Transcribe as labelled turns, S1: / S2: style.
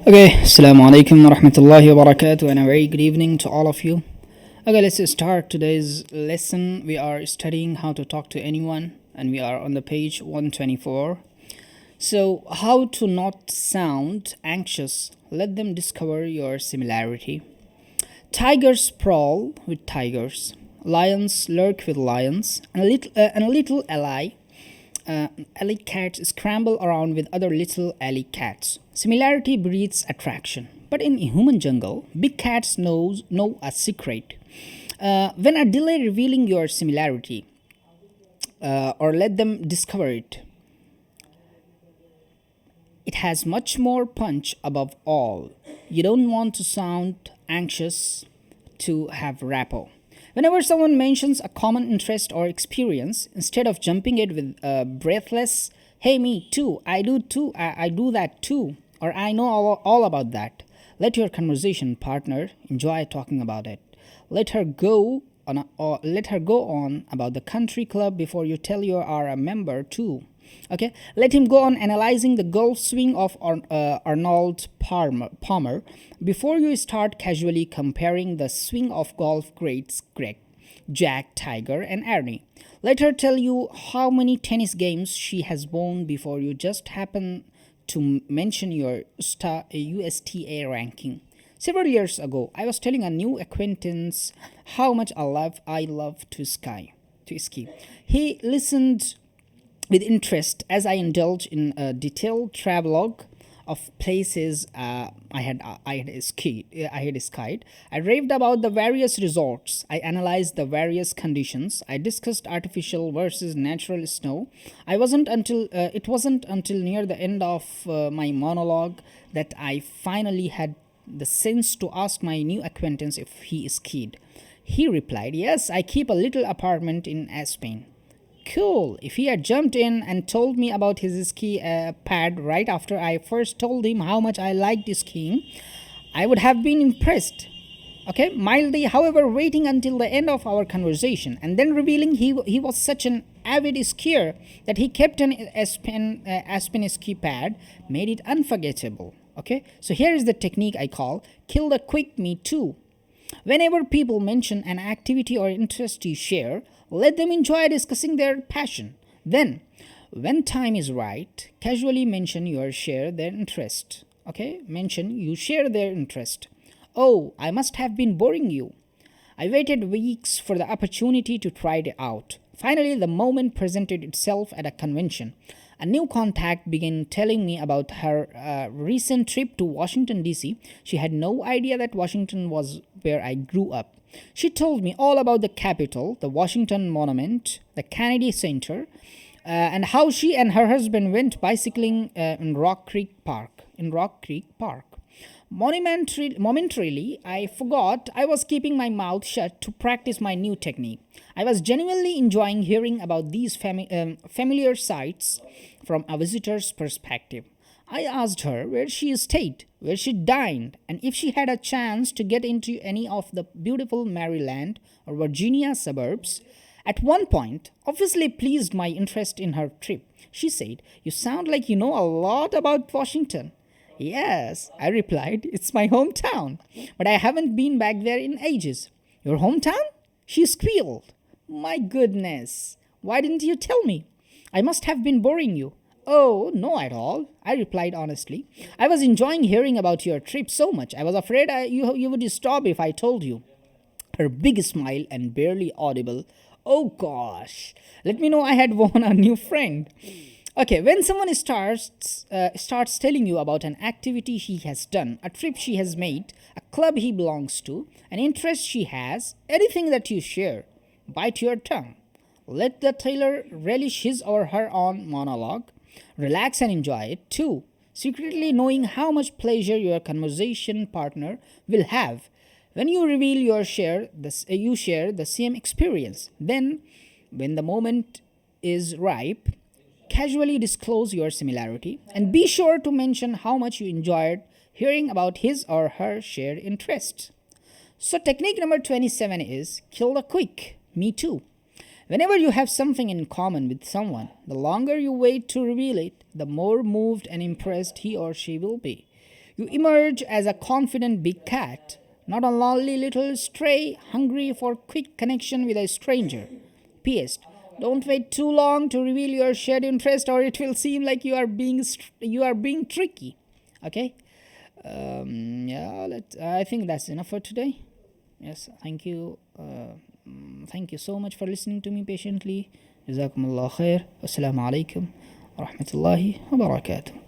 S1: Okay, Assalamu alaikum wa rahmatullahi wa barakatuh, and a very good evening to all of you. Okay, let's start today's lesson. We are studying how to talk to anyone, and we are on the page 124. So, how to not sound anxious, let them discover your similarity. Tigers prowl with tigers, lions lurk with lions, and a little alley cats scramble around with other little alley cats. Similarity breeds attraction. But in a human jungle, big cats know a secret. When a delay revealing your similarity, or let them discover it, it has much more punch above all. You don't want to sound anxious to have rapport. Whenever someone mentions a common interest or experience, instead of jumping it with breathless, hey, me too, I do that too, or I know all about that, let your conversation partner enjoy talking about it. Let her go on about the country club before you tell you are a member too. Okay, let him go on analyzing the golf swing of Arnold Palmer before you start casually comparing the swing of golf greats Greg, Jack, Tiger, and Ernie. Let her tell you how many tennis games she has won before you just happen to mention your USTA ranking. Several years ago, I was telling a new acquaintance how much I love to ski. He listened with interest as I indulged in a detailed travelogue of places I had skied. I raved about the various resorts. I analyzed the various conditions. I discussed artificial versus natural snow. It wasn't until near the end of my monologue that I finally had the sense to ask my new acquaintance if he skied. He replied, "Yes, I keep a little apartment in Aspen." Cool. If he had jumped in and told me about his ski pad right after I first told him how much I liked skiing, I would have been impressed. Okay, mildly, however, waiting until the end of our conversation and then revealing he was such an avid skier that he kept an Aspen ski pad made it unforgettable. Okay, so here is the technique I call kill the quick me too. Whenever people mention an activity or interest you share, let them enjoy discussing their passion. Then, when time is right, casually mention you share their interest. Okay, mention you share their interest. Oh, I must have been boring you. I waited weeks for the opportunity to try it out. Finally, the moment presented itself at a convention. A new contact began telling me about her recent trip to Washington, D.C. She had no idea that Washington was where I grew up. She told me all about the Capitol, the Washington Monument, the Kennedy Center, and how she and her husband went bicycling in Rock Creek Park. Momentarily, I forgot I was keeping my mouth shut to practice my new technique. I was genuinely enjoying hearing about these familiar sights from a visitor's perspective. I asked her where she stayed, where she dined, and if she had a chance to get into any of the beautiful Maryland or Virginia suburbs. At one point, obviously pleased my interest in her trip, she said, "You sound like you know a lot about Washington." "Yes," I replied, "it's my hometown, but I haven't been back there in ages." "Your hometown?" she squealed. "My goodness, why didn't you tell me? I must have been boring you." "Oh, no at all," I replied honestly. "I was enjoying hearing about your trip so much. I was afraid you would stop if I told you." Her big smile and barely audible, "Oh gosh, let me know I had won a new friend." Okay, when someone starts telling you about an activity he has done, a trip she has made, a club he belongs to, an interest she has, anything that you share, bite your tongue. Let the teller relish his or her own monologue. Relax and enjoy it too, secretly knowing how much pleasure your conversation partner will have when you reveal you share the same experience. Then, when the moment is ripe, casually disclose your similarity and be sure to mention how much you enjoyed hearing about his or her shared interests. So technique number 27 is kill the quick, me too. Whenever you have something in common with someone, the longer you wait to reveal it, the more moved and impressed he or she will be. You emerge as a confident big cat, not a lonely little stray hungry for quick connection with a stranger. P.S. Don't wait too long to reveal your shared interest, or it will seem like you are being tricky. Okay. I think that's enough for today. Yes. Thank you. Thank you so much for listening to me patiently. Jazakumullah khair. Assalamu alaikum wa rahmatullahi wa barakatuh.